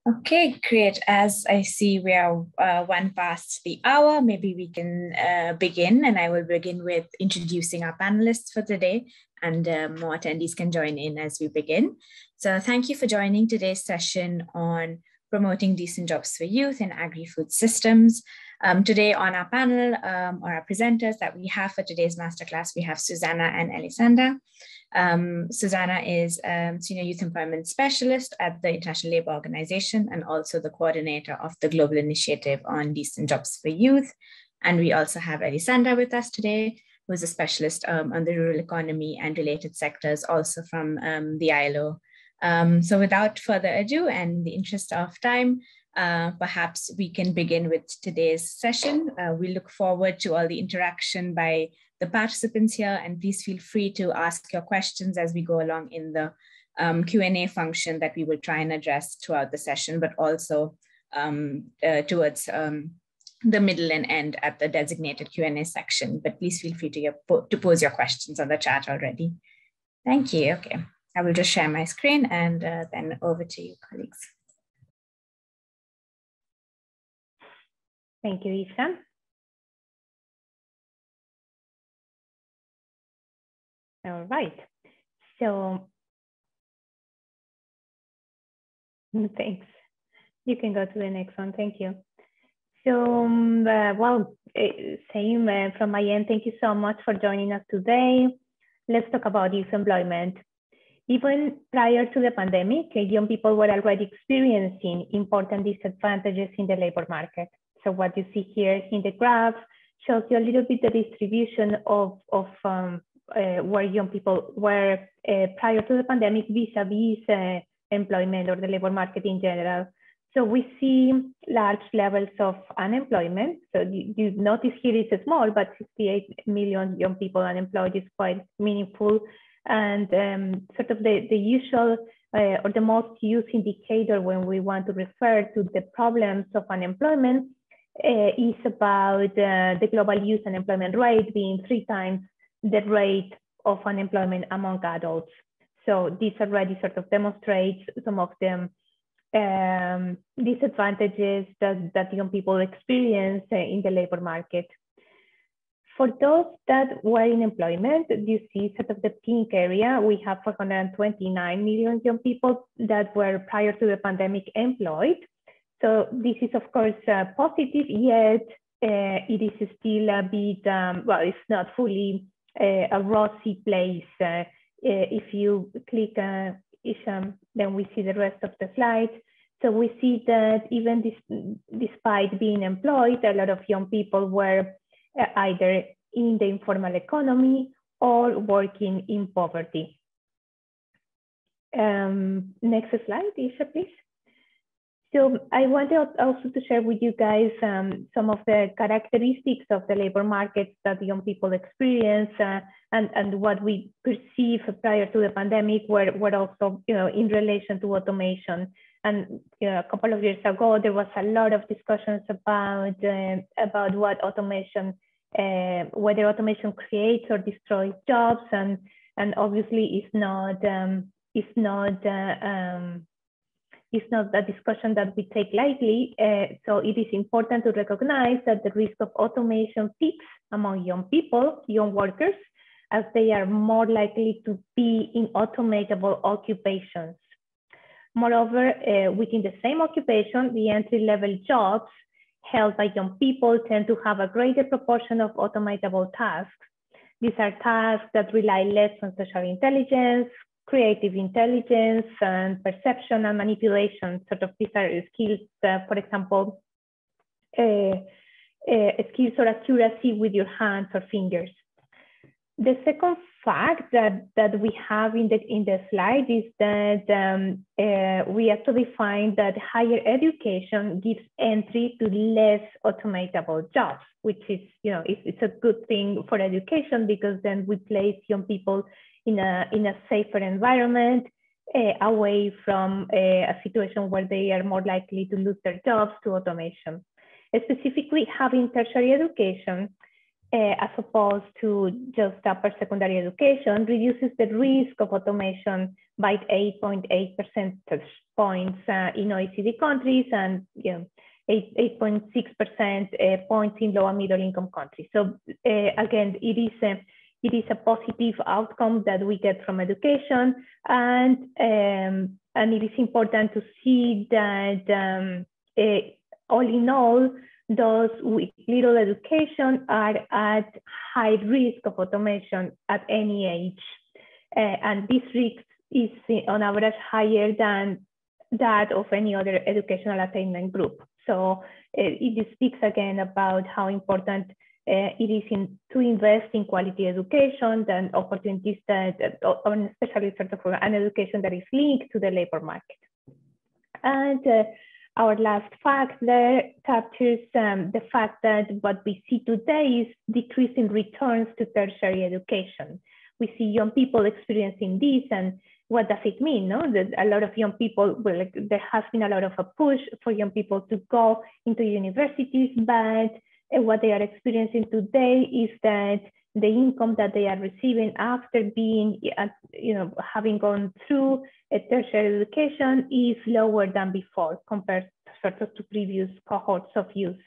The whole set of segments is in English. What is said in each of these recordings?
Okay, great. As I see we are one past the hour, maybe we can begin, and I will begin with introducing our panelists for today, and more attendees can join in as we begin. So thank you for joining today's session on promoting decent jobs for youth in agri-food systems. Today on our panel, or our presenters that we have for today's masterclass, we have Susanna and Elisanda. Susanna is Senior Youth Employment Specialist at the International Labour Organization and also the coordinator of the Global Initiative on Decent Jobs for Youth. And we also have Elisanda with us today, who is a specialist on the rural economy and related sectors, also from the ILO. So without further ado, and in the interest of time, perhaps we can begin with today's session. We look forward to all the interaction by the participants here, and please feel free to ask your questions as we go along in the Q&A function that we will try and address throughout the session, but also towards the middle and end at the designated Q&A section. But please feel free to pose your questions on the chat already. Thank you. Okay, I will just share my screen and then over to you, colleagues. Thank you, Isha. All right, so thanks. You can go to the next one, thank you. So, same from my end, thank you so much for joining us today. Let's talk about youth employment. Even prior to the pandemic, young people were already experiencing important disadvantages in the labor market. So what you see here in the graph shows you a little bit the distribution of where young people were prior to the pandemic vis-a-vis employment or the labor market in general. So we see large levels of unemployment. So you notice here it's small, but 68 million young people unemployed is quite meaningful. And sort of the usual or the most used indicator when we want to refer to the problems of unemployment is about the global youth unemployment rate being 3 times the rate of unemployment among adults. So this already sort of demonstrates some of the disadvantages that young people experience in the labor market. For those that were in employment, you see sort of the pink area, we have 429 million young people that were prior to the pandemic employed. So this is of course positive, yet it is still a bit, well, it's not fully a rosy place. If you click Isham, then we see the rest of the slide. So we see that even despite being employed, a lot of young people were either in the informal economy or working in poverty. Next slide, Isha, please. So I wanted also to share with you guys some of the characteristics of the labor markets that young people experience and what we perceive prior to the pandemic were also, in relation to automation. And a couple of years ago, there was a lot of discussions about what automation, whether automation creates or destroys jobs, and obviously it's not a discussion that we take lightly. So it is important to recognize that the risk of automation peaks among young people, young workers, as they are more likely to be in automatable occupations. Moreover, within the same occupation, the entry-level jobs held by young people tend to have a greater proportion of automatable tasks. These are tasks that rely less on social intelligence, creative intelligence, and perception and manipulation. Sort of these are skills, for example, skills or accuracy with your hands or fingers. The second fact that we have in the slide is that we actually find that higher education gives entry to less automatable jobs, which is, it's a good thing for education, because then we place young people in a safer environment, away from a situation where they are more likely to lose their jobs to automation. Specifically, having tertiary education as opposed to just upper secondary education, reduces the risk of automation by 8.8 percentage points in OECD countries and 8.6% points in low and middle income countries. So again, it is a positive outcome that we get from education, and it is important to see that all in all, those with little education are at high risk of automation at any age. And this risk is on average higher than that of any other educational attainment group. So it speaks again about how important it is to invest in quality education and opportunities that, especially sort of an education that is linked to the labor market. And our last fact there captures the fact that what we see today is decreasing returns to tertiary education. We see young people experiencing this, and what does it mean? No, that a lot of young people, there has been a lot of a push for young people to go into universities, but what they are experiencing today is that the income that they are receiving after being, having gone through a tertiary education is lower than before compared sort of to previous cohorts of youth.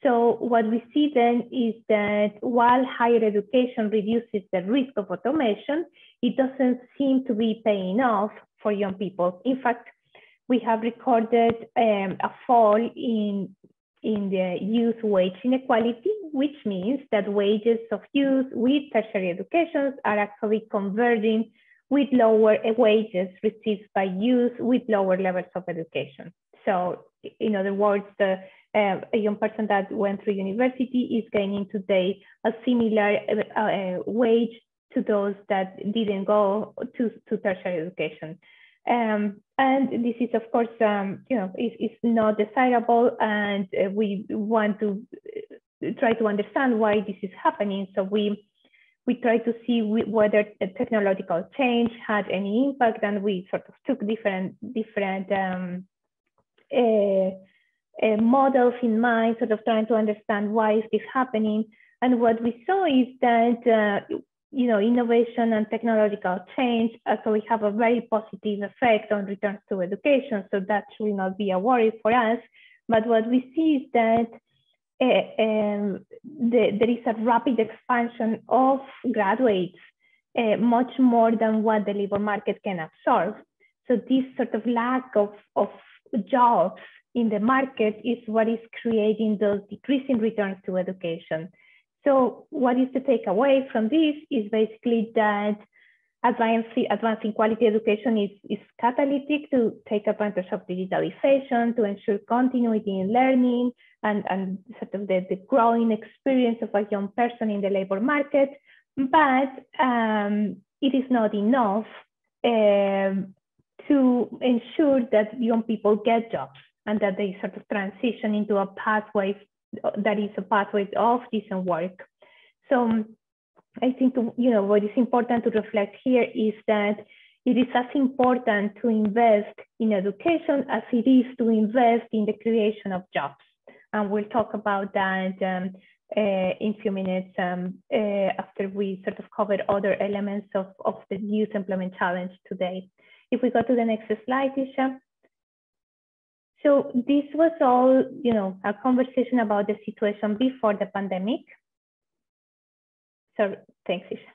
So what we see then is that while higher education reduces the risk of automation, it doesn't seem to be paying off for young people. In fact, we have recorded a fall in the youth wage inequality, which means that wages of youth with tertiary educations are actually converging with lower wages received by youth with lower levels of education. So in other words, a young person that went through university is gaining today a similar wage to those that didn't go to tertiary education. And this is, of course, it's not desirable, and we want to try to understand why this is happening. So we try to see whether technological change had any impact, and we sort of took different models in mind, sort of trying to understand why is this happening. And what we saw is that innovation and technological change actually have a very positive effect on returns to education. So that should not be a worry for us. But what we see is that there is a rapid expansion of graduates, much more than what the labor market can absorb. So this sort of lack of jobs in the market is what is creating those decreasing returns to education. So what is the takeaway from this is basically that advancing quality education is catalytic to take advantage of digitalization, to ensure continuity in learning and sort of the growing experience of a young person in the labor market. But it is not enough to ensure that young people get jobs and that they sort of transition into a pathway that is a pathway of decent work. So I think, what is important to reflect here is that it is as important to invest in education as it is to invest in the creation of jobs. And we'll talk about that in a few minutes after we sort of cover other elements of the Youth Employment Challenge today. If we go to the next slide, Isha. So this was all, a conversation about the situation before the pandemic. So thanks, Isha.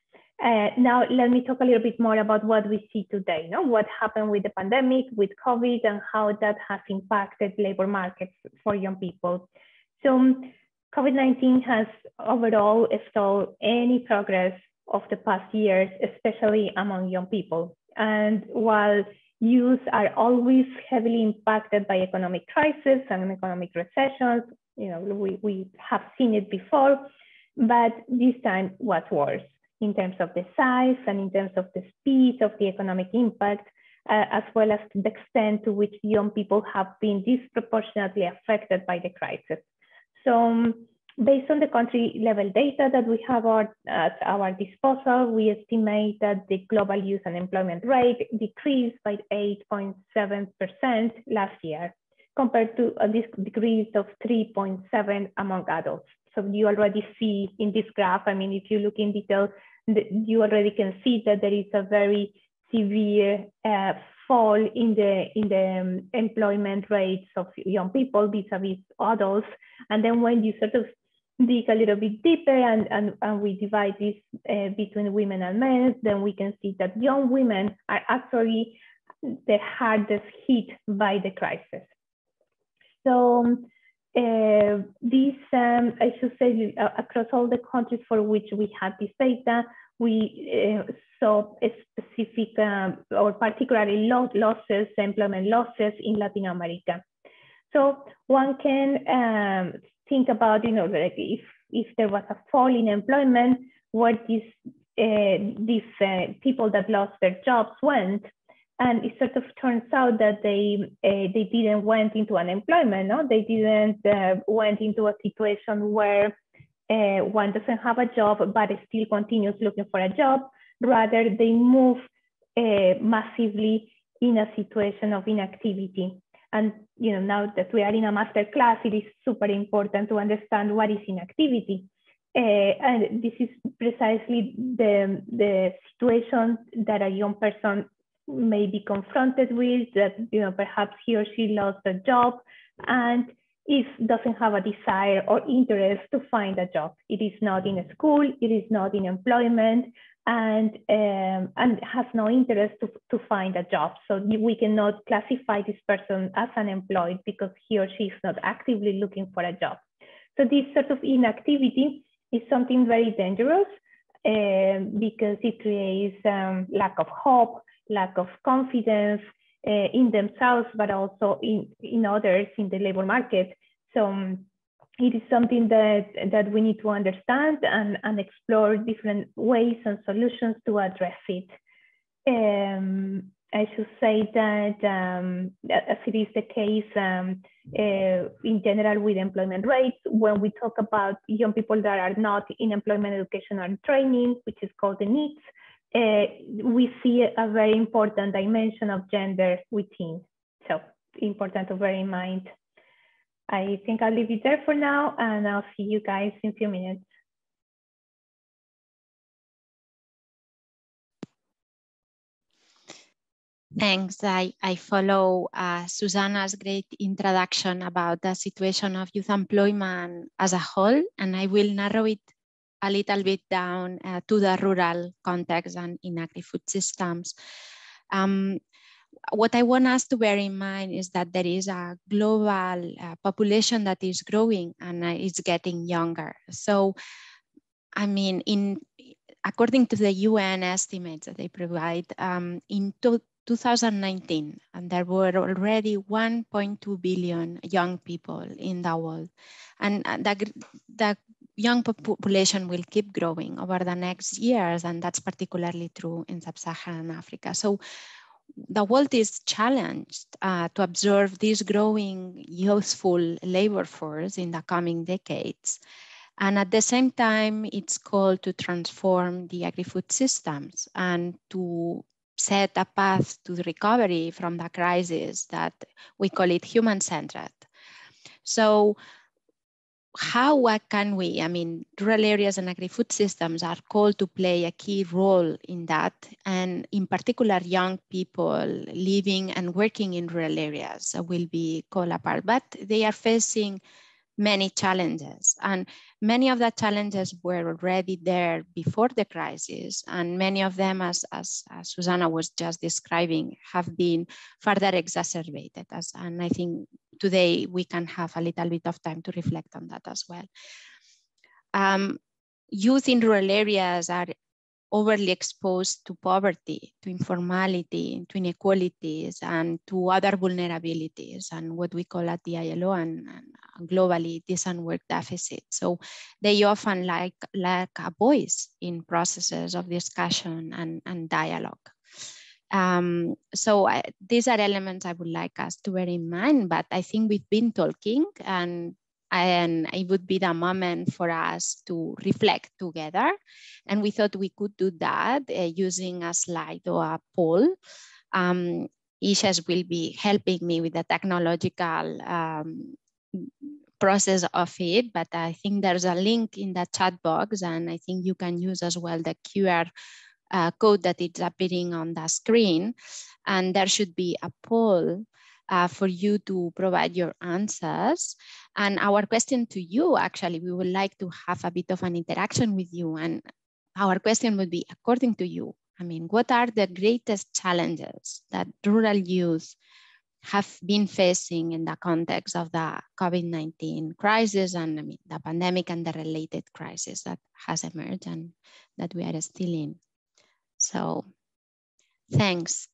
Now let me talk a little bit more about what we see today. What happened with the pandemic, with COVID, and how that has impacted labor markets for young people. So COVID-19 has overall stalled any progress of the past years, especially among young people. And while youth are always heavily impacted by economic crisis and economic recessions, we have seen it before, but this time was worse in terms of the size and in terms of the speed of the economic impact, as well as the extent to which young people have been disproportionately affected by the crisis. So based on the country level data that we have at our disposal, we estimate that the global youth unemployment rate decreased by 8.7% last year, compared to a decrease of 3.7% among adults. So you already see in this graph, I mean, if you look in detail, you already can see that there is a very severe fall in the employment rates of young people vis-a-vis adults. And then when you sort of dig a little bit deeper and we divide this between women and men, then we can see that young women are actually the hardest hit by the crisis. So this, I should say, across all the countries for which we had this data, we saw a specific or particularly losses, employment losses in Latin America. So one can think about, like if there was a fall in employment, where these people that lost their jobs went. And it sort of turns out that they didn't went into unemployment, no? They didn't went into a situation where one doesn't have a job, but still continues looking for a job. Rather, they move massively in a situation of inactivity. And now that we are in a masterclass, it is super important to understand what is inactivity. And this is precisely the situation that a young person may be confronted with, that perhaps he or she lost a job and doesn't have a desire or interest to find a job. It is not in a school, it is not in employment, and has no interest to find a job. So we cannot classify this person as unemployed because he or she is not actively looking for a job. So this sort of inactivity is something very dangerous because it creates lack of hope, lack of confidence in themselves, but also in others in the labor market. So it is something that we need to understand and explore different ways and solutions to address it. I should say that as it is the case in general with employment rates, when we talk about young people that are not in employment, education, or training, which is called the NEETs, we see a very important dimension of gender within. So important to bear in mind. I think I'll leave it there for now, and I'll see you guys in a few minutes. Thanks. I follow Susanna's great introduction about the situation of youth employment as a whole, and I will narrow it a little bit down to the rural context and in agri-food systems. What I want us to bear in mind is that there is a global population that is growing and it's getting younger. So, I mean, according to the UN estimates that they provide, in 2019, and there were already 1.2 billion young people in the world. And the young population will keep growing over the next years, and that's particularly true in sub-Saharan Africa. So the world is challenged to absorb this growing youthful labor force in the coming decades. And at the same time, it's called to transform the agri-food systems and to set a path to the recovery from the crisis that we call it human-centered. So what can we, I mean, rural areas and agri-food systems are called to play a key role in that, and in particular, young people living and working in rural areas will be called apart, but they are facing many challenges, and many of the challenges were already there before the crisis, and many of them, as Susanna was just describing, have been further exacerbated. And I think today we can have a little bit of time to reflect on that as well. Youth in rural areas are overly exposed to poverty, to informality, to inequalities, and to other vulnerabilities, and what we call at the ILO and globally decent work deficit. So they often lack a voice in processes of discussion and dialogue. So these are elements I would like us to bear in mind, but I think we've been talking, and it would be the moment for us to reflect together. And we thought we could do that using a slide or a poll. Isha's will be helping me with the technological process of it, but I think there's a link in the chat box, and I think you can use as well the QR code that is appearing on the screen. And there should be a poll for you to provide your answers. And our question to you, actually, we would like to have a bit of an interaction with you. And our question would be, according to you, I mean, what are the greatest challenges that rural youth have been facing in the context of the COVID-19 crisis and I mean, the pandemic and the related crisis that has emerged and that we are still in? So thanks.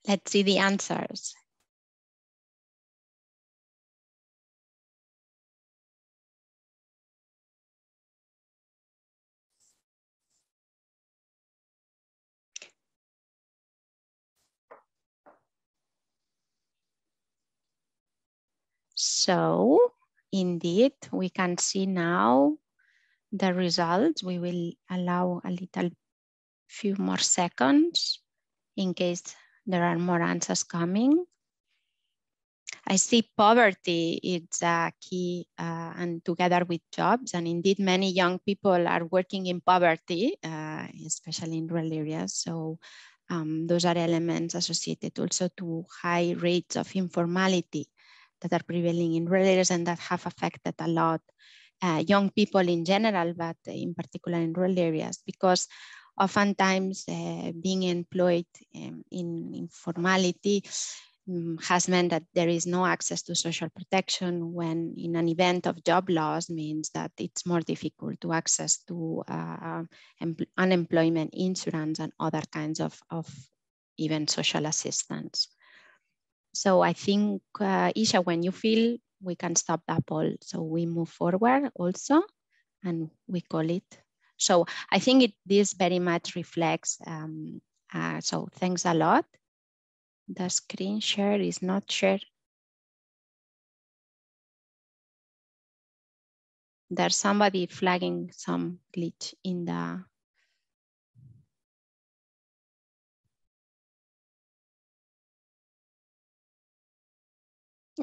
Let's see the answers. So indeed, we can see now the results. We will allow a little few more seconds in case there are more answers coming. I see poverty is a key and together with jobs, and indeed many young people are working in poverty, especially in rural areas. So those are elements associated also to high rates of informality that are prevailing in rural areas and that have affected a lot young people in general, but in particular in rural areas, because oftentimes being employed in informality has meant that there is no access to social protection, when in an event of job loss means that it's more difficult to access to unemployment insurance and other kinds of even social assistance. So I think, Isha, when you feel we can stop that poll, so we move forward also, and we call it. So I think this very much reflects, so thanks a lot. The screen share is not shared. There's somebody flagging some glitch in the.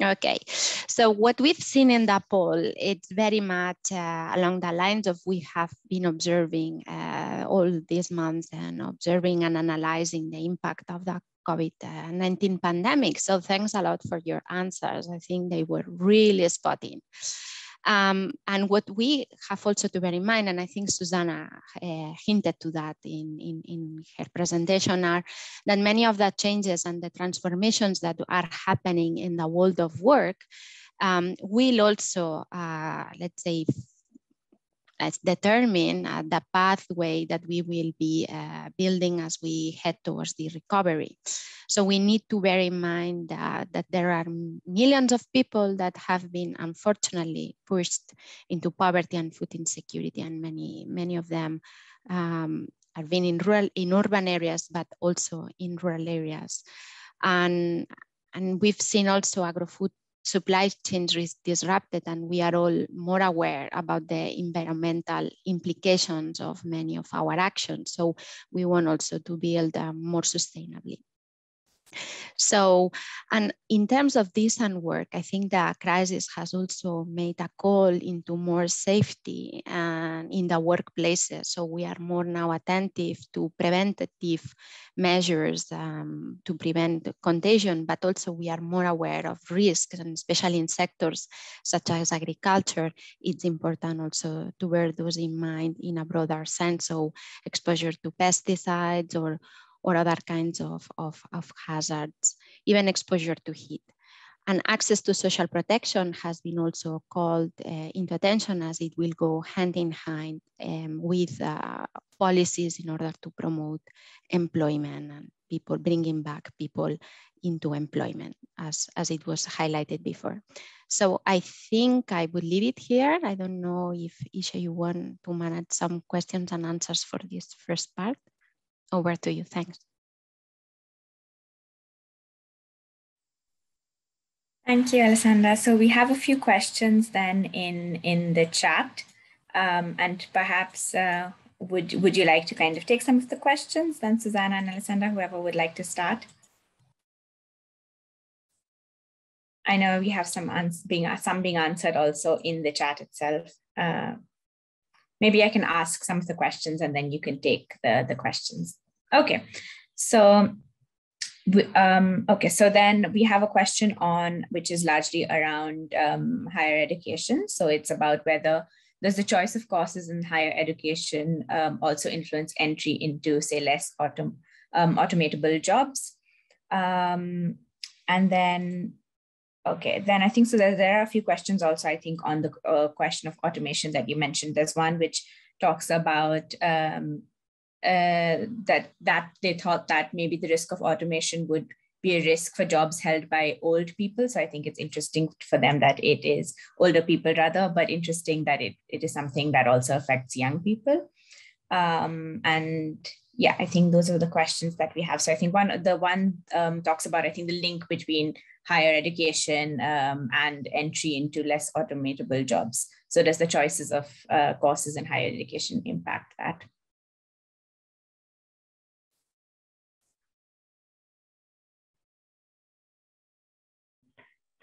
Okay, so what we've seen in the poll, it's very much along the lines of we have been observing all these months and observing and analyzing the impact of the COVID-19 pandemic. So thanks a lot for your answers. I think they were really spotting. And what we have also to bear in mind, and I think Susanna hinted to that in her presentation, are that many of the changes and the transformations that are happening in the world of work will also, let's say, determine the pathway that we will be building as we head towards the recovery. So we need to bear in mind that there are millions of people that have been unfortunately pushed into poverty and food insecurity, and many of them are being in urban areas, but also in rural areas. And we've seen also agri-food supply chains disrupted, and we are all more aware about the environmental implications of many of our actions. So we want also to build more sustainably. So, and in terms of decent work, I think the crisis has also made a call into more safety and in the workplaces. So we are more now attentive to preventative measures to prevent contagion, but also we are more aware of risks, and especially in sectors such as agriculture, it's important also to bear those in mind in a broader sense. So exposure to pesticides or other kinds of hazards, even exposure to heat. And access to social protection has been also called into attention, as it will go hand in hand with policies in order to promote employment and people, bringing back people into employment, as it was highlighted before. So I think I would leave it here. I don't know if Isha, you want to manage some questions and answers for this first part. Over to you, thanks. Thank you, Alessandra. So we have a few questions then in the chat, and perhaps would you like to kind of take some of the questions? Then Susanna and Alessandra, whoever would like to start. I know we have some being answered also in the chat itself. Maybe I can ask some of the questions and then you can take the questions. Okay, so so then we have a question on, which is largely around higher education. So it's about whether does the choice of courses in higher education also influence entry into, say, less automatable jobs? And then, okay, then I think so there are a few questions also, I think, on the question of automation that you mentioned. There's one which talks about that they thought that maybe the risk of automation would be a risk for jobs held by old people. So I think it's interesting for them that it is older people rather, but interesting that it is something that also affects young people. And yeah, I think those are the questions that we have. So I think the one talks about, I think, the link between higher education and entry into less automatable jobs. So does the choices of courses in higher education impact that?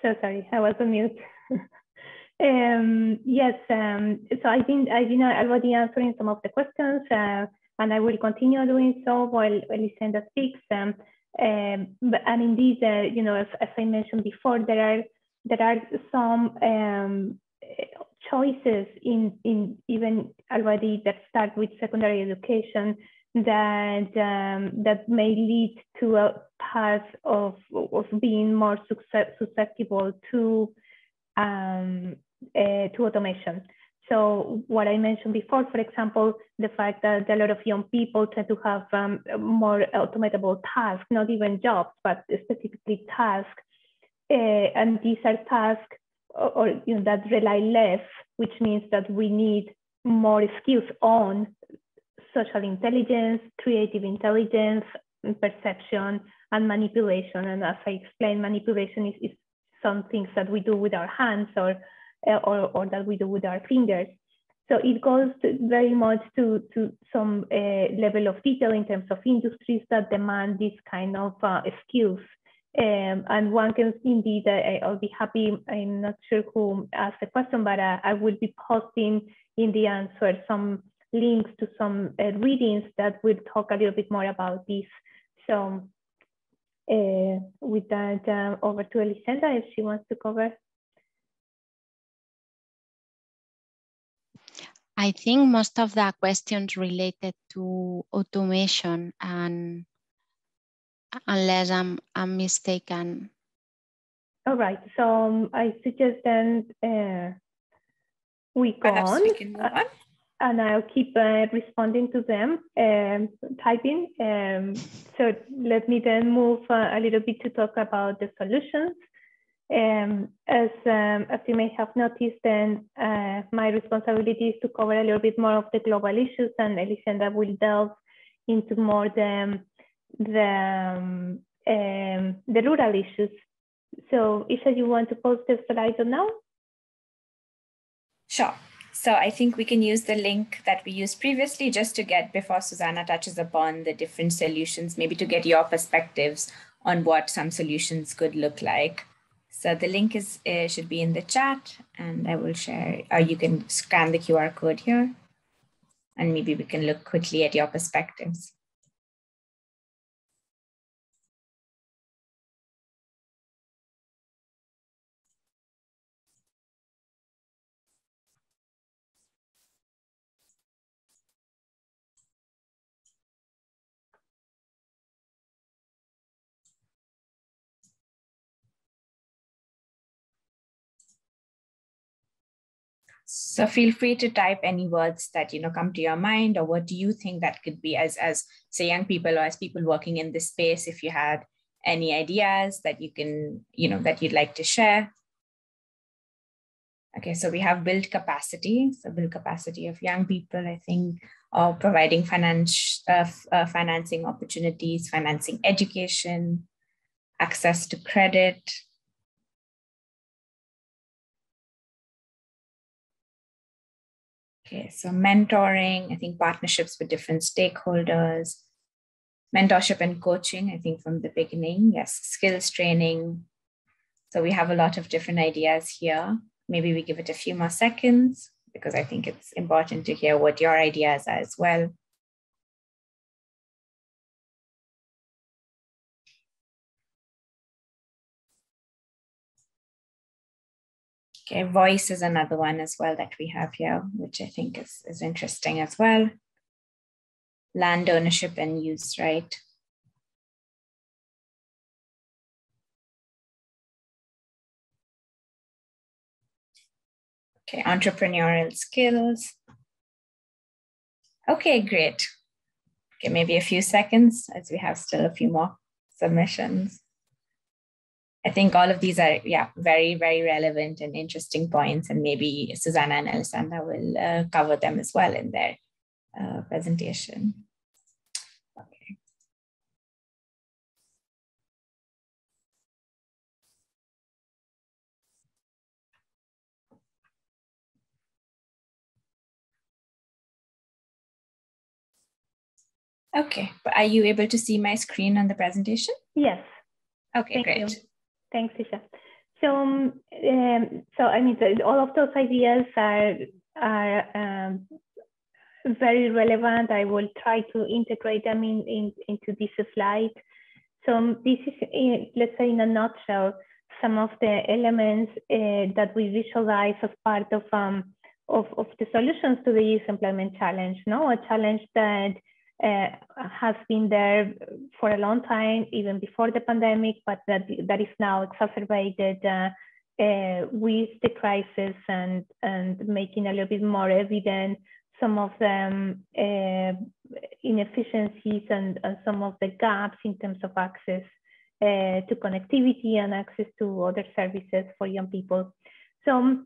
So sorry, I was on mute. Yes, so I think I've already answering some of the questions, and I will continue doing so while Elisenda speaks. But and indeed, you know, as I mentioned before, there are some choices in even already that start with secondary education that may lead to a path of being more susceptible to automation. So what I mentioned before, for example, the fact that a lot of young people tend to have more automatable tasks, not even jobs, but specifically tasks, and these are tasks or you know that rely less, which means that we need more skills on social intelligence, creative intelligence, perception, and manipulation. And as I explained, manipulation is some things that we do with our hands or that we do with our fingers. So it goes very much to some level of detail in terms of industries that demand this kind of skills. And one can indeed, I'll be happy, I'm not sure who asked the question, but I will be posting in the answer some links to some readings that will talk a little bit more about this. So with that, over to Elisenda if she wants to cover. I think most of the questions related to automation, and unless I'm mistaken. All right, so I suggest then we go on. We can move on. And I'll keep responding to them, typing. So let me then move a little bit to talk about the solutions. As you may have noticed, then my responsibility is to cover a little bit more of the global issues, and Elisenda will delve into more the rural issues. So Isha, you want to post the slide now? Sure. So I think we can use the link that we used previously just to get, before Susanna touches upon the different solutions, maybe to get your perspectives on what some solutions could look like. So the link is should be in the chat, and I will share, or you can scan the QR code here, and maybe we can look quickly at your perspectives. So feel free to type any words that come to your mind, or what do you think that could be as say young people or as people working in this space, if you had any ideas that you can, that you'd like to share. Okay, so we have build capacity. So build capacity of young people, I think, or providing financing opportunities, financing education, access to credit. Okay, so mentoring, I think partnerships with different stakeholders, mentorship and coaching, I think from the beginning, yes, skills training, So we have a lot of different ideas here. Maybe we give it a few more seconds because I think it's important to hear what your ideas are as well. Okay, voice is another one as well that we have here, which I think is interesting as well. Land ownership and use, right? Okay, entrepreneurial skills. Okay, great. Okay, maybe a few seconds as we have still a few more submissions. I think all of these are, yeah, very, very relevant and interesting points. And maybe Susanna and Alessandra will cover them as well in their presentation. Okay. Okay, but are you able to see my screen on the presentation? Yes. Okay, great. You. Thanks, Isha. So, I mean, all of those ideas are very relevant. I will try to integrate them into this slide. So this is, let's say in a nutshell, some of the elements that we visualize as part of the solutions to the youth employment challenge. No, a challenge that has been there for a long time, even before the pandemic, but that is now exacerbated with the crisis and making a little bit more evident some of the inefficiencies and some of the gaps in terms of access to connectivity and access to other services for young people. So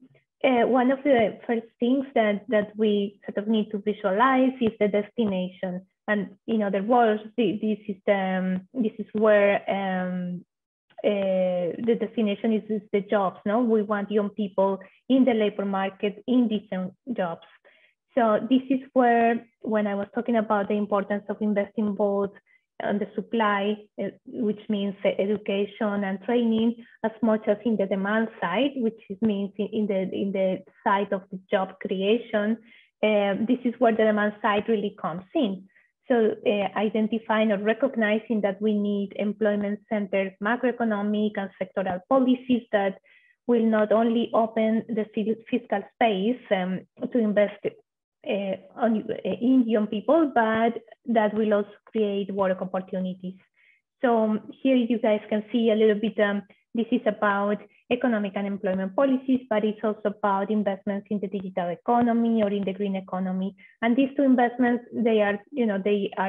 one of the first things that we sort of need to visualize is the destination. And in other words, this is where the destination is the jobs. No, we want young people in the labor market in decent jobs. So this is where, when I was talking about the importance of investing both on the supply, which means education and training, as much as in the demand side, which means in the side of the job creation, this is where the demand side really comes in. So identifying or recognizing that we need employment-centered macroeconomic and sectoral policies that will not only open the fiscal space to invest in young people, but that will also create work opportunities. So here you guys can see a little bit, this is about economic and employment policies, but it's also about investments in the digital economy or in the green economy. And these two investments, they are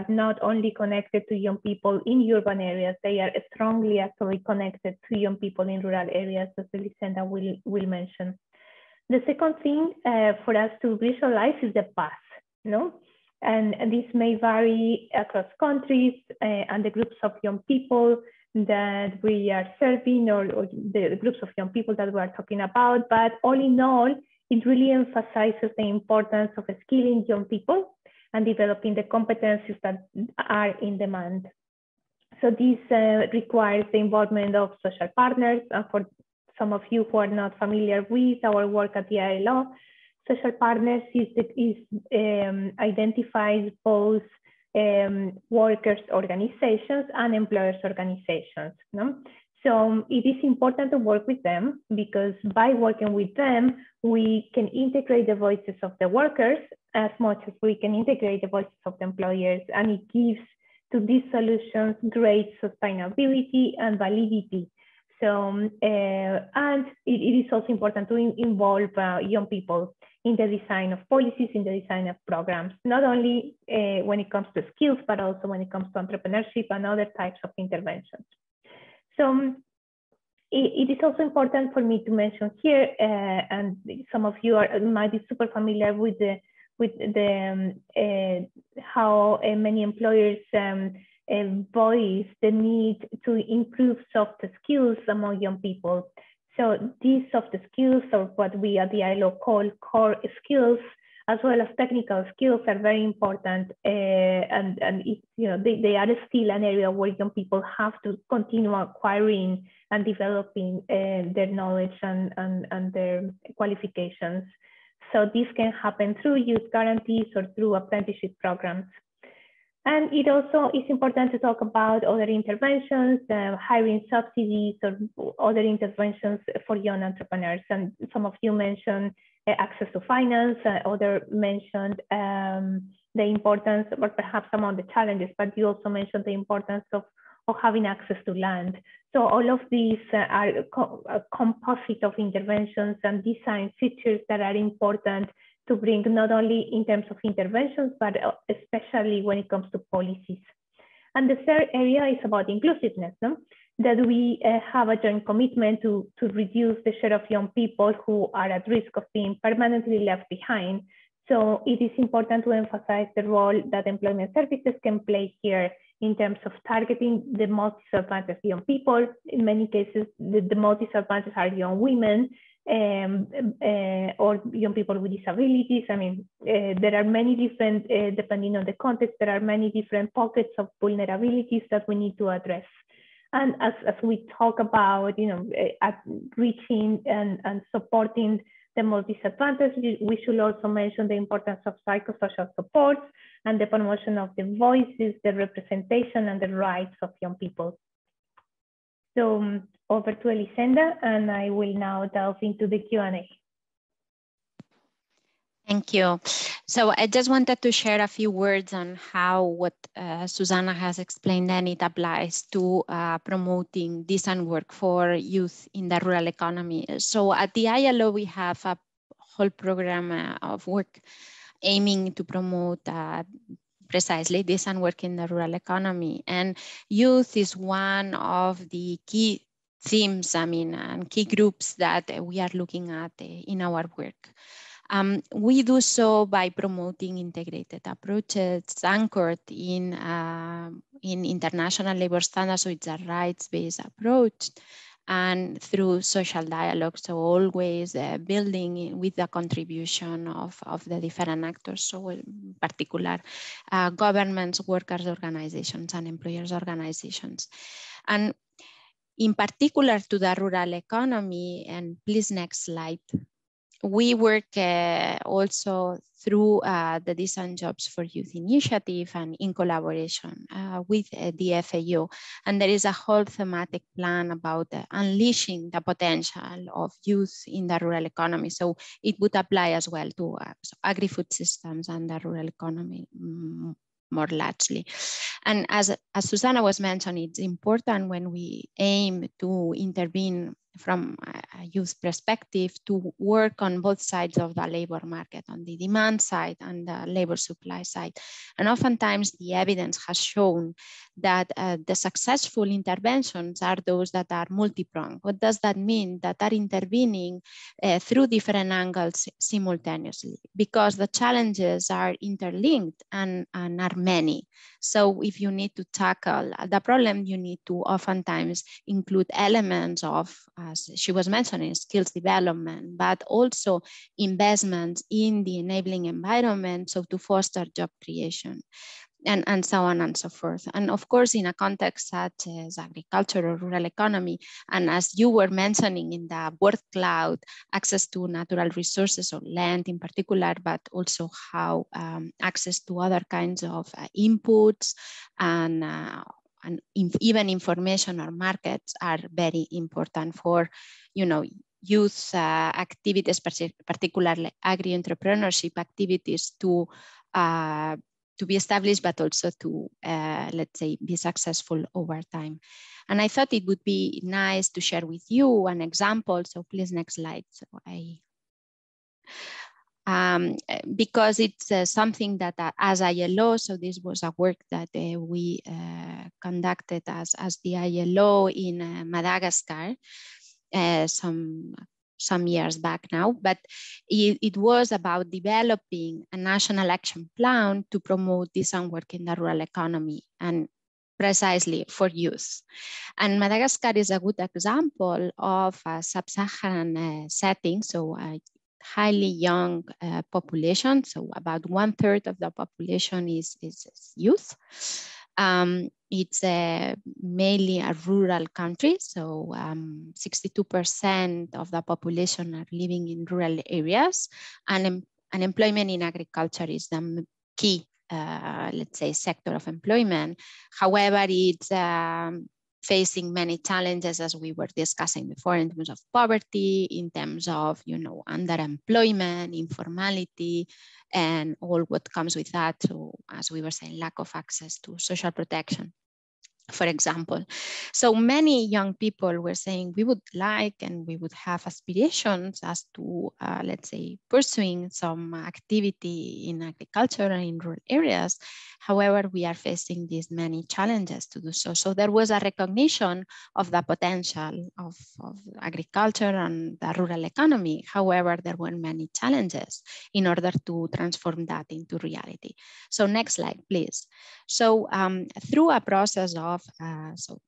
not only connected to young people in urban areas, they are strongly actually connected to young people in rural areas, as Elisenda will mention. The second thing for us to visualize is the path, no? And this may vary across countries and the groups of young people that we are serving or the groups of young people that we are talking about. But all in all, it really emphasizes the importance of skilling young people and developing the competencies that are in demand. So this requires the involvement of social partners. And for some of you who are not familiar with our work at the ILO, social partners identifies both workers' organizations and employers' organizations. No? So it is important to work with them because by working with them, we can integrate the voices of the workers as much as we can integrate the voices of the employers, and it gives to these solutions great sustainability and validity. So, and it is also important to involve young people in the design of policies, in the design of programs, not only when it comes to skills, but also when it comes to entrepreneurship and other types of interventions. So it is also important for me to mention here, and some of you might be super familiar with how many employers voice the need to improve soft skills among young people. So these soft skills, or what we at the ILO call core skills, as well as technical skills, are very important. And they are still an area where young people have to continue acquiring and developing their knowledge and their qualifications. So this can happen through youth guarantees or through apprenticeship programs. And it also is important to talk about other interventions, hiring subsidies or other interventions for young entrepreneurs. And some of you mentioned access to finance, others mentioned the importance, or perhaps among the challenges, but you also mentioned the importance of having access to land. So all of these are a composite of interventions and design features that are important to bring not only in terms of interventions, but especially when it comes to policies. And the third area is about inclusiveness, no? That we have a joint commitment to reduce the share of young people who are at risk of being permanently left behind. So it is important to emphasize the role that employment services can play here in terms of targeting the most disadvantaged young people. In many cases, the most disadvantaged are young women or young people with disabilities. I mean, there are many different, depending on the context, there are many different pockets of vulnerabilities that we need to address. And as we talk about, reaching and supporting the most disadvantaged, we should also mention the importance of psychosocial support and the promotion of the voices, the representation, and the rights of young people. So over to Elisenda, and I will now delve into the Q&A. Thank you. So I just wanted to share a few words on how what Susanna has explained, and it applies to promoting decent work for youth in the rural economy. So at the ILO, we have a whole program of work aiming to promote precisely decent work in the rural economy. And youth is one of the key themes, and key groups that we are looking at in our work. We do so by promoting integrated approaches anchored in international labor standards, so it's a rights-based approach, and through social dialogue, so always building with the contribution of the different actors, so in particular governments, workers' organizations, and employers' organizations. And in particular to the rural economy, and please next slide, we work also through the Decent Jobs for Youth initiative and in collaboration with the FAO. And there is a whole thematic plan about unleashing the potential of youth in the rural economy. So it would apply as well to agri-food systems and the rural economy more largely. And as Susanna was mentioning, it's important when we aim to intervene from a youth perspective to work on both sides of the labor market, on the demand side and the labor supply side. And oftentimes the evidence has shown that the successful interventions are those that are multi-pronged. What does that mean? That are intervening through different angles simultaneously, because the challenges are interlinked and are many. So if you need to tackle the problem, you need to oftentimes include elements of, as she was mentioning, skills development, but also investments in the enabling environment, so to foster job creation, and so on and so forth. And of course, in a context such as agriculture or rural economy, and as you were mentioning in the word cloud, access to natural resources or land in particular, but also how access to other kinds of inputs and even information or markets are very important for, youth activities, particularly agri-entrepreneurship activities to be established, but also to, let's say, be successful over time. And I thought it would be nice to share with you an example. So please, next slide. So because it's something that as ILO, so this was a work that we conducted as the ILO in Madagascar some years back now, but it was about developing a national action plan to promote decent work in the rural economy, and precisely for youth. And Madagascar is a good example of a sub-Saharan setting, so a highly young population, so about 1/3 of the population is youth. it's mainly a rural country, so 62% of the population are living in rural areas, and unemployment in agriculture is the key, let's say, sector of employment. However, it's facing many challenges, as we were discussing before, in terms of poverty, in terms of, you know, underemployment, informality, and all what comes with that. So, as we were saying, lack of access to social protection, for example. So many young people were saying we would like and we would have aspirations as to, let's say, pursuing some activity in agriculture and in rural areas. However, we are facing these many challenges to do so. So there was a recognition of the potential of agriculture and the rural economy. However, there were many challenges in order to transform that into reality. So next slide, please. So through a process of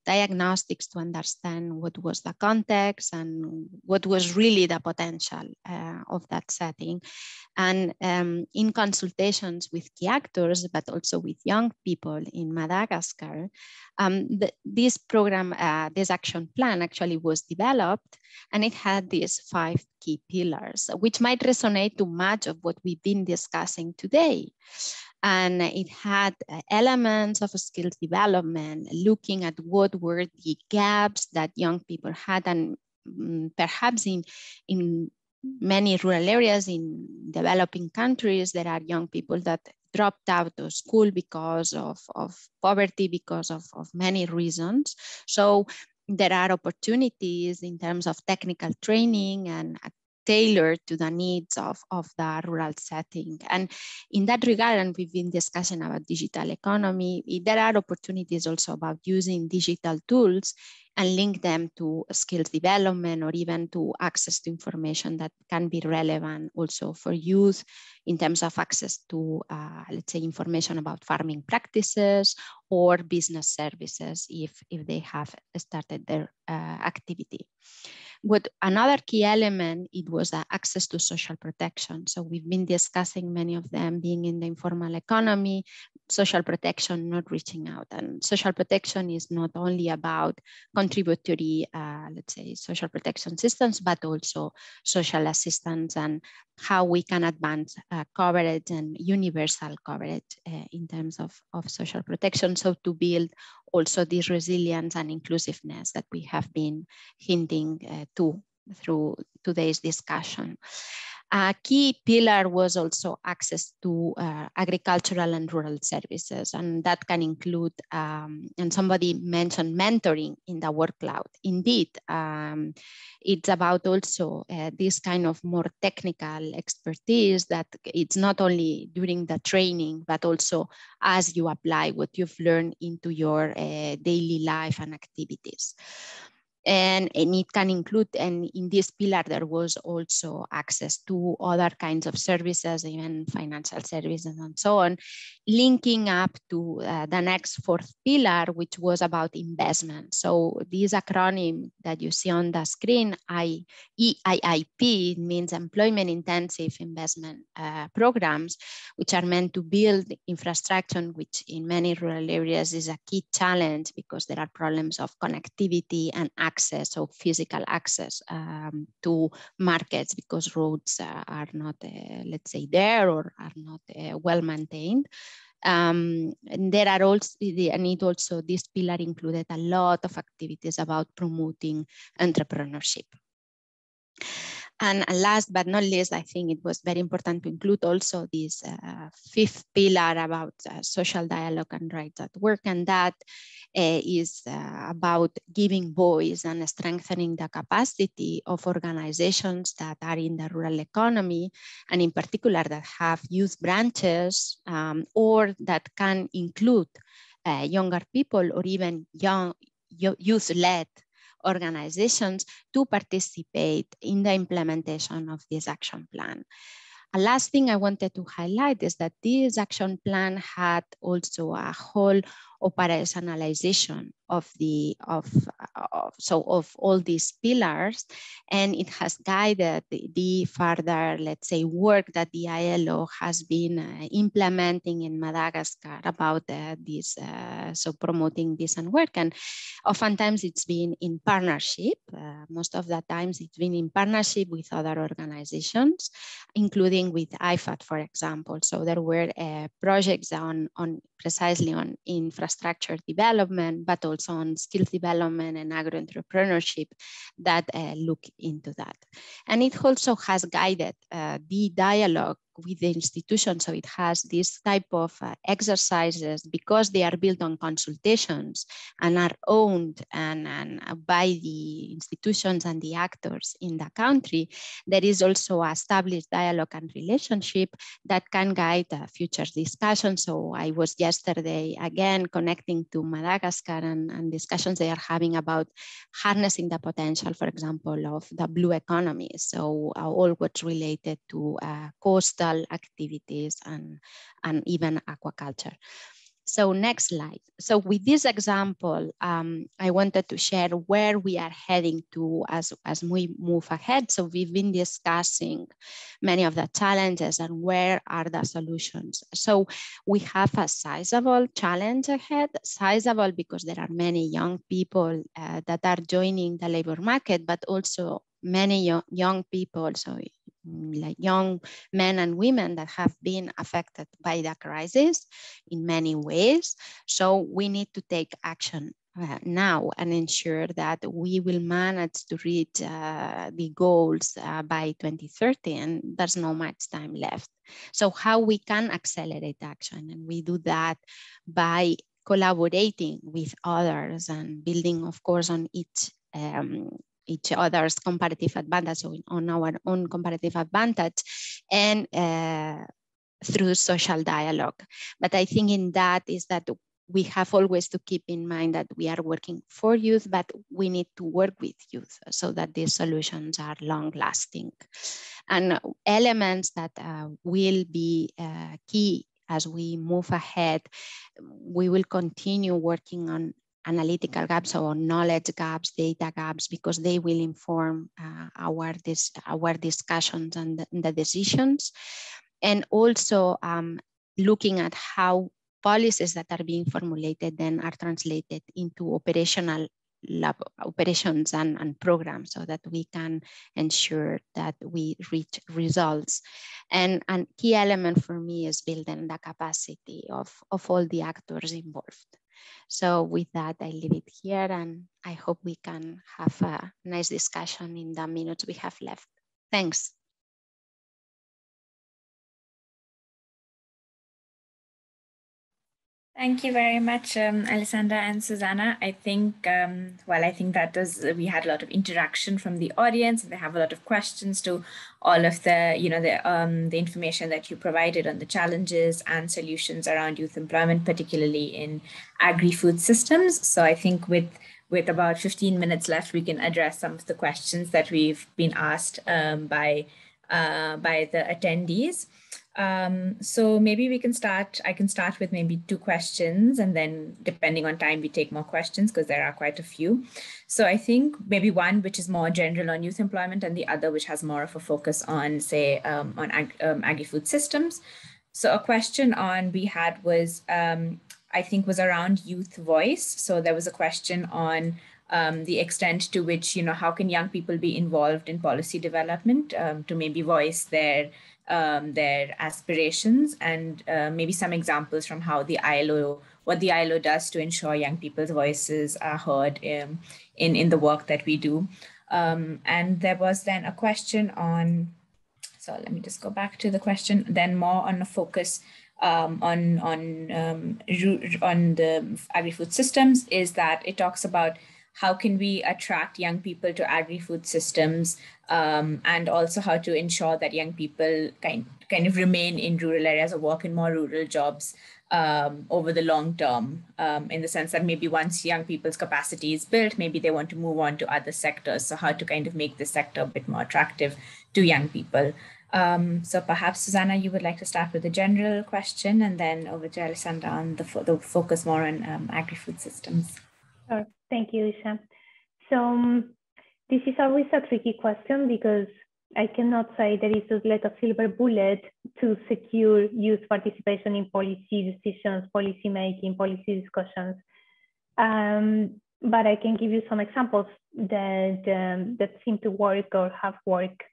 diagnostics to understand what was the context and what was really the potential of that setting, and in consultations with key actors, but also with young people in Madagascar, this program, this action plan actually was developed, and it had these 5 key pillars, which might resonate to much of what we've been discussing today. And it had elements of skills development, looking at what were the gaps that young people had, and perhaps in many rural areas in developing countries, there are young people that dropped out of school because of poverty, because of many reasons. So there are opportunities in terms of technical training and tailored to the needs of the rural setting. And in that regard, and we've been discussing about digital economy, there are opportunities also about using digital tools and link them to skills development or even to access to information that can be relevant also for youth in terms of access to, let's say, information about farming practices or business services if they have started their activity. What another key element, it was access to social protection. So we've been discussing many of them being in the informal economy, social protection not reaching out. And social protection is not only about contributory, let's say, social protection systems, but also social assistance and how we can advance coverage and universal coverage in terms of social protection. So to build also this resilience and inclusiveness that we have been hinting to through today's discussion. A key pillar was also access to agricultural and rural services, and that can include, and somebody mentioned mentoring in the work cloud. Indeed, it's about also this kind of more technical expertise that it's not only during the training, but also as you apply what you've learned into your daily life and activities. And it can include, and in this pillar, there was also access to other kinds of services, even financial services and so on, linking up to the next 4th pillar, which was about investment. So this acronym that you see on the screen, EIIP, means Employment Intensive Investment Programs, which are meant to build infrastructure, which in many rural areas is a key challenge because there are problems of connectivity and access, or physical access to markets because roads are not, let's say, there or are not well maintained. And there are also, this pillar included a lot of activities about promoting entrepreneurship. And last but not least, I think it was very important to include also this 5th pillar about social dialogue and rights at work, and that is about giving voice and strengthening the capacity of organizations that are in the rural economy, and in particular that have youth branches or that can include younger people or even young youth-led organizations to participate in the implementation of this action plan. A last thing I wanted to highlight is that this action plan had also a whole operationalization of all these pillars, and it has guided the further, let's say, work that the ILO has been implementing in Madagascar about this, so promoting decent work. And oftentimes it's been in partnership. Most of the times it's been in partnership with other organizations, including with IFAD, for example. So there were projects on precisely on infrastructure development, but also on skills development and agro-entrepreneurship that look into that. And it also has guided the dialogue with the institution. So it has this type of exercises, because they are built on consultations and are owned and by the institutions and the actors in the country. There is also a established dialogue and relationship that can guide future discussions. So I was yesterday again connecting to Madagascar and discussions they are having about harnessing the potential, for example, of the blue economy. So all what's related to coastal activities and even aquaculture. So next slide. So with this example, I wanted to share where we are heading to as we move ahead. So we've been discussing many of the challenges and where are the solutions. So we have a sizable challenge ahead, sizable because there are many young people that are joining the labor market, but also many young people, so like young men and women that have been affected by the crisis in many ways. So we need to take action now and ensure that we will manage to reach the goals by 2030, and there's not much time left. So how we can accelerate action, and we do that by collaborating with others and building, of course, on each other's comparative advantage, so on our own comparative advantage, and through social dialogue. But I think in that is that we have always to keep in mind that we are working for youth, but we need to work with youth so that these solutions are long lasting. And elements that will be key as we move ahead, we will continue working on analytical gaps or knowledge gaps, data gaps, because they will inform our discussions and the decisions. And also looking at how policies that are being formulated then are translated into operations and programs, so that we can ensure that we reach results. And a key element for me is building the capacity of all the actors involved. So with that, I leave it here, and I hope we can have a nice discussion in the minutes we have left. Thanks. Thank you very much, Alessandra and Susanna. I think, I think that we had a lot of interaction from the audience. They have a lot of questions to all of the, the information that you provided on the challenges and solutions around youth employment, particularly in agri-food systems. So I think with about 15 minutes left, we can address some of the questions that we've been asked by the attendees. So maybe I can start with maybe 2 questions, and then depending on time, we take more questions because there are quite a few. So I think maybe one which is more general on youth employment, and the other which has more of a focus on, say, on agri-food systems. So a question we had was, I think, was around youth voice. So there was a question on the extent to which, how can young people be involved in policy development to maybe voice their aspirations, and maybe some examples from how what the ILO does to ensure young people's voices are heard in the work that we do. And there was then a question on, so let me just go back to the question, then more on a focus on the agri-food systems, is that it talks about how can we attract young people to agri-food systems, and also how to ensure that young people kind of remain in rural areas or work in more rural jobs over the long term, in the sense that maybe once young people's capacity is built, maybe they want to move on to other sectors. So how to kind of make this sector a bit more attractive to young people. So perhaps, Susanna, you would like to start with a general question and then over to Alessandra on the focus more on agri-food systems. Sure. Thank you, Isha. So this is always a tricky question because I cannot say there is a silver bullet to secure youth participation in policy decisions, policy making, policy discussions. But I can give you some examples that seem to work or have worked.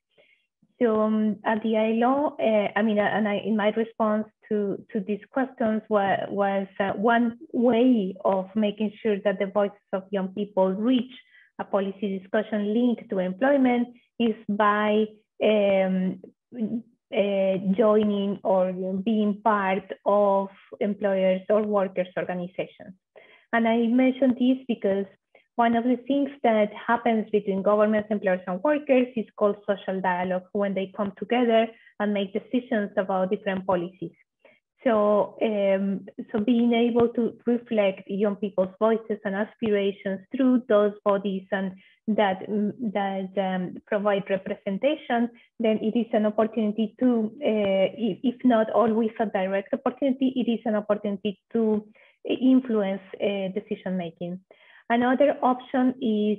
So at the ILO, in my response to these questions was one way of making sure that the voices of young people reach a policy discussion linked to employment is by joining or being part of employers or workers organizations. And I mention this because one of the things that happens between governments, employers, and workers is called social dialogue, when they come together and make decisions about different policies. So being able to reflect young people's voices and aspirations through those bodies and that provide representation, then it is an opportunity to, if not always a direct opportunity, it is an opportunity to influence decision making. Another option is,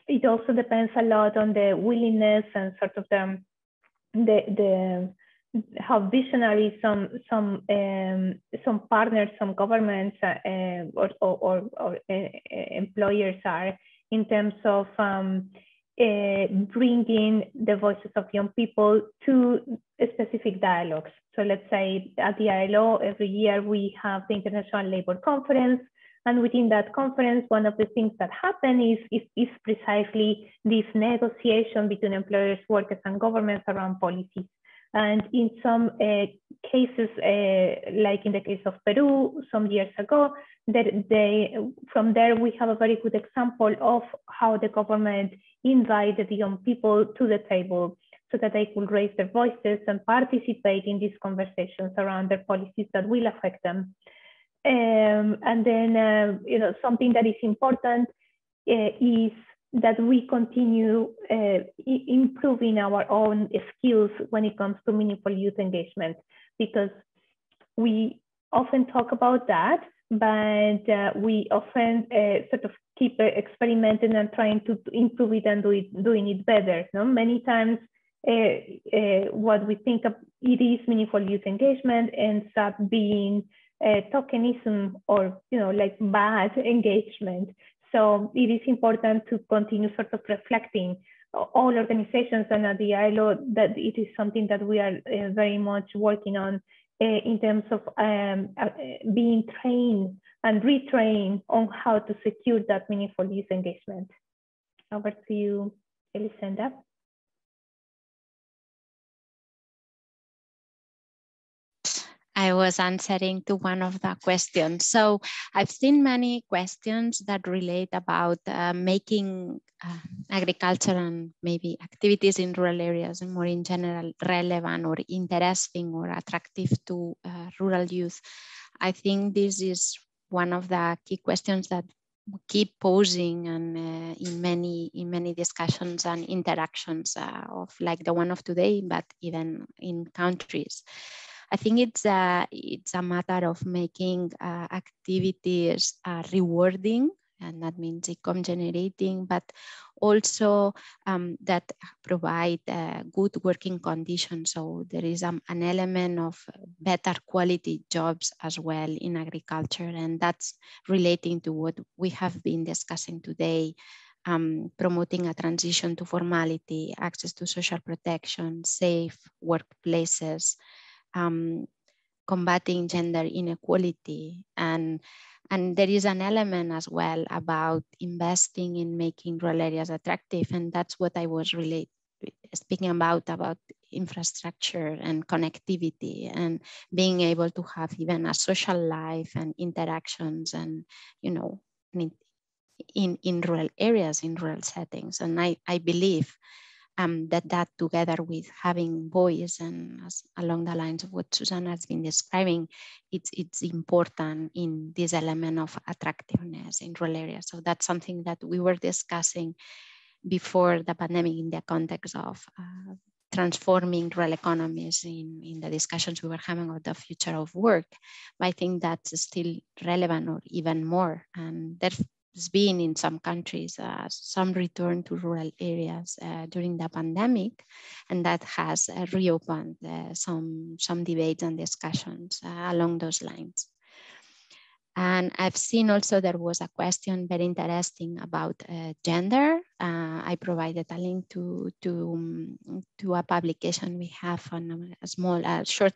it also depends a lot on the willingness and sort of how visionary some partners, some governments or employers are in terms of bringing the voices of young people to specific dialogues. So let's say at the ILO, every year we have the International Labour Conference. And within that conference, one of the things that happen is precisely this negotiation between employers, workers, and governments around policies. And in some cases, like in the case of Peru some years ago, from there we have a very good example of how the government invited young people to the table so that they could raise their voices and participate in these conversations around their policies that will affect them. And then, something that is important is that we continue improving our own skills when it comes to meaningful youth engagement, because we often talk about that, but we often sort of keep experimenting and trying to improve it and doing it better. No? Many times what we think of it is meaningful youth engagement ends up being tokenism or like bad engagement. So it is important to continue sort of reflecting all organizations and at the ILO that it is something that we are very much working on in terms of being trained and retrained on how to secure that meaningful youth engagement. Over to you, Elisenda. I was answering to one of the questions. So I've seen many questions that relate about making agriculture and maybe activities in rural areas and more in general relevant or interesting or attractive to rural youth. I think this is one of the key questions that keep posing and in many discussions and interactions of like the one of today, but even in countries. I think it's a matter of making activities rewarding, and that means income generating, but also that provide good working conditions. So there is an element of better quality jobs as well in agriculture, and that's relating to what we have been discussing today. Promoting a transition to formality, access to social protection, safe workplaces, combating gender inequality, and there is an element as well about investing in making rural areas attractive, and that's what I was really speaking about infrastructure and connectivity and being able to have even a social life and interactions and in rural areas, in rural settings. And I believe that together with having voice and along the lines of what Susanna has been describing, it's important in this element of attractiveness in rural areas. So that's something that we were discussing before the pandemic in the context of transforming rural economies in the discussions we were having about the future of work. But I think that's still relevant or even more. And there's been in some countries some return to rural areas during the pandemic, and that has reopened some debates and discussions along those lines. And I've seen also there was a question very interesting about gender. I provided a link to a publication we have on a small, short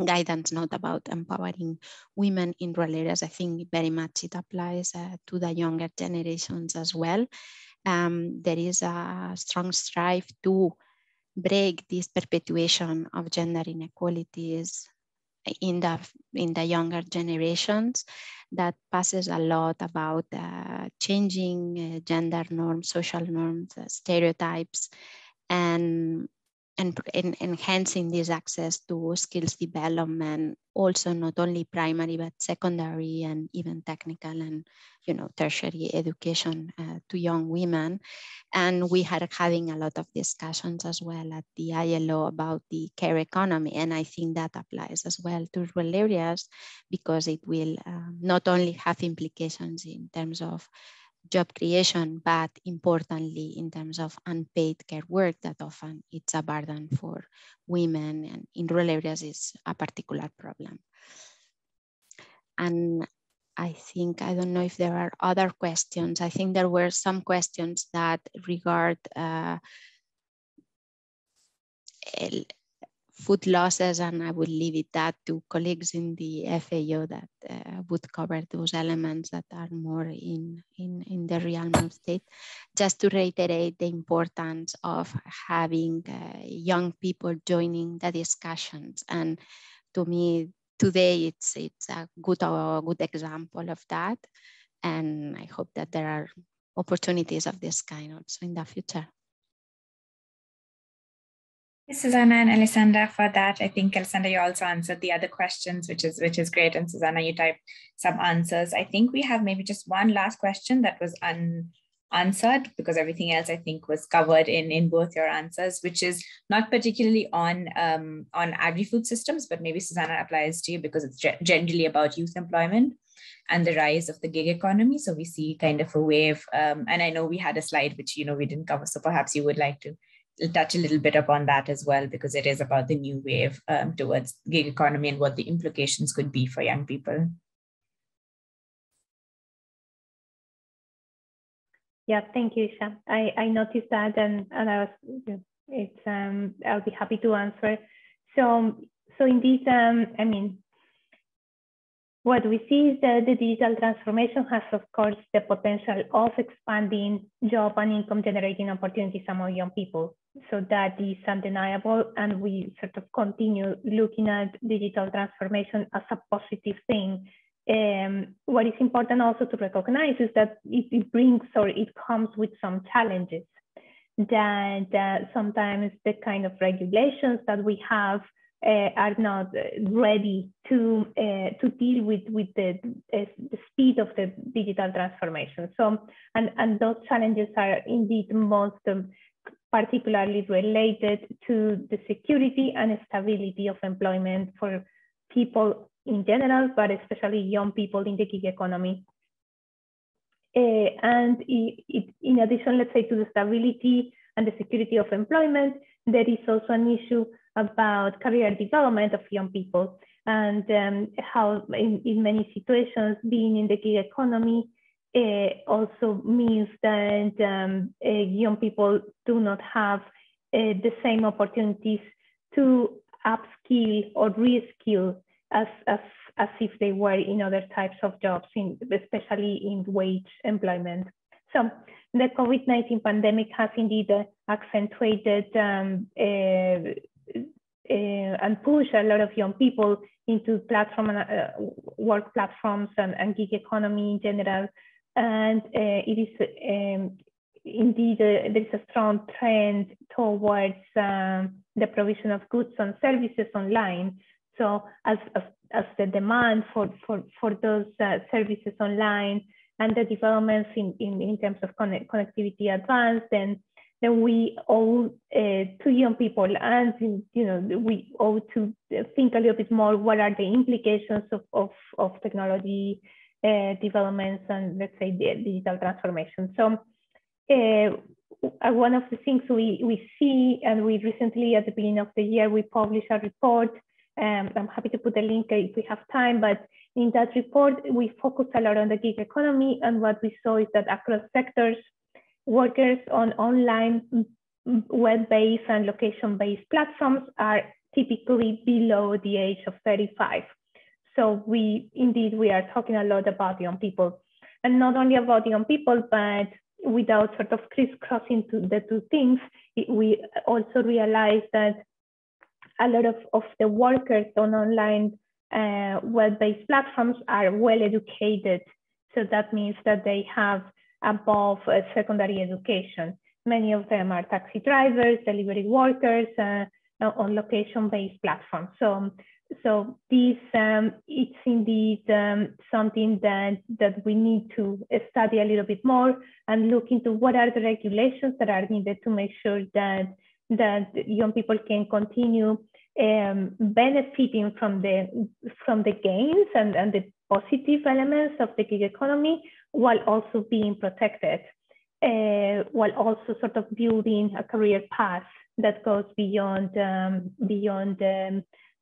guidance note about empowering women in rural areas. I think very much it applies to the younger generations as well. There is a strong strive to break this perpetuation of gender inequalities in the younger generations. That passes a lot about changing gender norms, social norms, stereotypes, and enhancing this access to skills development, also not only primary but secondary and even technical and tertiary education to young women. And we are having a lot of discussions as well at the ILO about the care economy, and I think that applies as well to rural areas, because it will not only have implications in terms of job creation, but importantly in terms of unpaid care work that often it's a burden for women, and in rural areas is a particular problem. And I think, I don't know if there are other questions. I think there were some questions that regard food losses, and I would leave it that to colleagues in the FAO that would cover those elements that are more in the realm of state. Just to reiterate the importance of having young people joining the discussions, and to me today it's a good example of that, and I hope that there are opportunities of this kind also in the future. Susanna and Alessandra for that. I think Alessandra, you also answered the other questions, which is great. And Susanna, you typed some answers. I think we have maybe just one last question that was unanswered, because everything else I think was covered in both your answers, which is not particularly on agri-food systems, but maybe Susanna applies to you because it's generally about youth employment and the rise of the gig economy. So we see kind of a wave, and I know we had a slide which we didn't cover, so perhaps you would like to touch a little bit upon that as well, because it is about the new wave towards gig economy and what the implications could be for young people. Yeah, thank you, Isha. I noticed that, and I was, I'll be happy to answer. So indeed, I mean, what we see is that the digital transformation has, of course, the potential of expanding job and income generating opportunities among young people. So that is undeniable, and we sort of continue looking at digital transformation as a positive thing. What is important also to recognize is that it brings, or it comes with some challenges, that sometimes the kind of regulations that we have are not ready to deal with the speed of the digital transformation. So, and those challenges are indeed most particularly related to the security and stability of employment for people in general, but especially young people in the gig economy. And in addition, let's say, to the stability and the security of employment, there is also an issue about career development of young people, and how in many situations being in the gig economy also means that young people do not have the same opportunities to upskill or reskill as if they were in other types of jobs, especially in wage employment. So the COVID-19 pandemic has indeed accentuated and pushed a lot of young people into work platforms and gig economy in general. And it is indeed, there is a strong trend towards the provision of goods and services online. So as the demand for those services online and the developments in terms of connectivity advance, then then we owe to young people, and we owe to think a little bit more what are the implications of technology developments and, let's say, the digital transformation. So one of the things we see, and we recently at the beginning of the year, we published a report. I'm happy to put a link if we have time, but in that report, we focus a lot on the gig economy, and what we saw is that across sectors, workers on online web-based and location-based platforms are typically below the age of 35. So we are talking a lot about young people, and not only about young people, but without sort of crisscrossing to the two things, we also realize that a lot of the workers on online web-based platforms are well educated. So that means that they have above secondary education. Many of them are taxi drivers, delivery workers on location-based platforms. So this it's indeed something that we need to study a little bit more and look into what are the regulations that are needed to make sure that young people can continue benefiting from the gains and the positive elements of the gig economy, while also being protected, while also sort of building a career path that goes beyond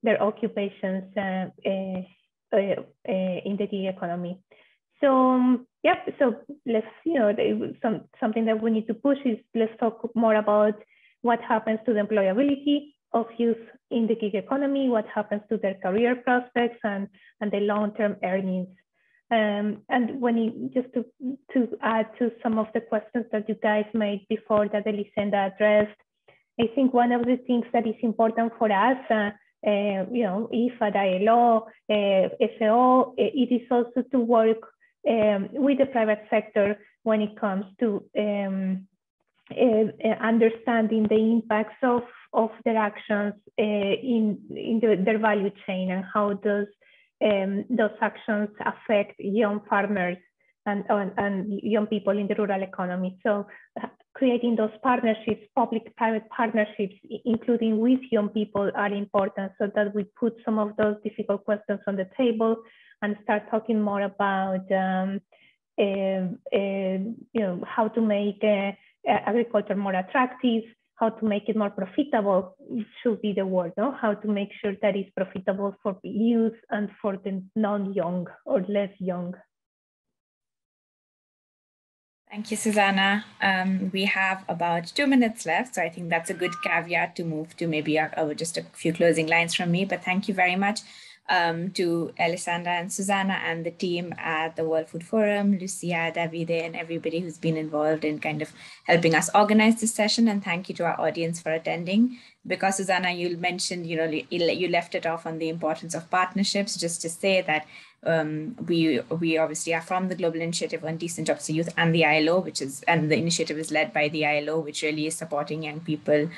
their occupations in the gig economy. So so let's, something that we need to push is, let's talk more about what happens to the employability of youth in the gig economy, what happens to their career prospects and the long-term earnings. And just to add to some of the questions that you guys made before that Elisenda addressed, I think one of the things that is important for us, IFAD, ILO, FAO, it is also to work with the private sector when it comes to understanding the impacts of their actions in their value chain, and how those actions affect young farmers and young people in the rural economy. So creating those partnerships, public-private partnerships, including with young people, are important, so that we put some of those difficult questions on the table and start talking more about how to make agriculture more attractive, how to make it more profitable, should be the word, no? How to make sure that it's profitable for youth and for the non-young or less young. Thank you, Susanna. We have about 2 minutes left, so I think that's a good caveat to move to maybe just a few closing lines from me. But thank you very much to Elisenda and Susanna and the team at the World Food Forum, Lucia, Davide, and everybody who's been involved in kind of helping us organize this session. And thank you to our audience for attending. Because Susanna, you mentioned, you left it off on the importance of partnerships, just to say that we obviously are from the Global Initiative on Decent Jobs for Youth and the ILO, and the initiative is led by the ILO, which really is supporting young people,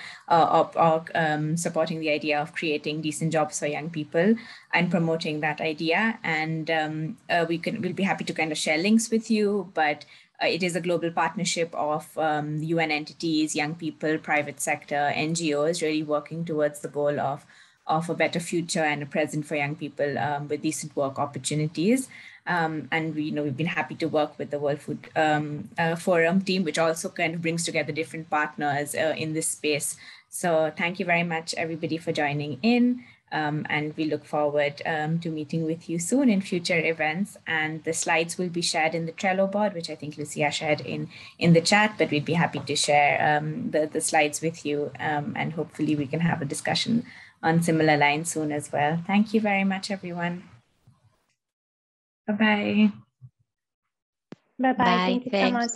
supporting the idea of creating decent jobs for young people and promoting that idea. And we'll be happy to kind of share links with you, but it is a global partnership of UN entities, young people, private sector, NGOs, really working towards the goal of a better future and a present for young people with decent work opportunities. And we've been happy to work with the World Food Forum team, which also kind of brings together different partners in this space. So thank you very much, everybody, for joining in. And we look forward to meeting with you soon in future events. And the slides will be shared in the Trello board, which I think Lucia shared in the chat, but we'd be happy to share the slides with you. And hopefully we can have a discussion on similar lines soon as well. Thank you very much, everyone. Bye-bye. Bye-bye. Thank you so much.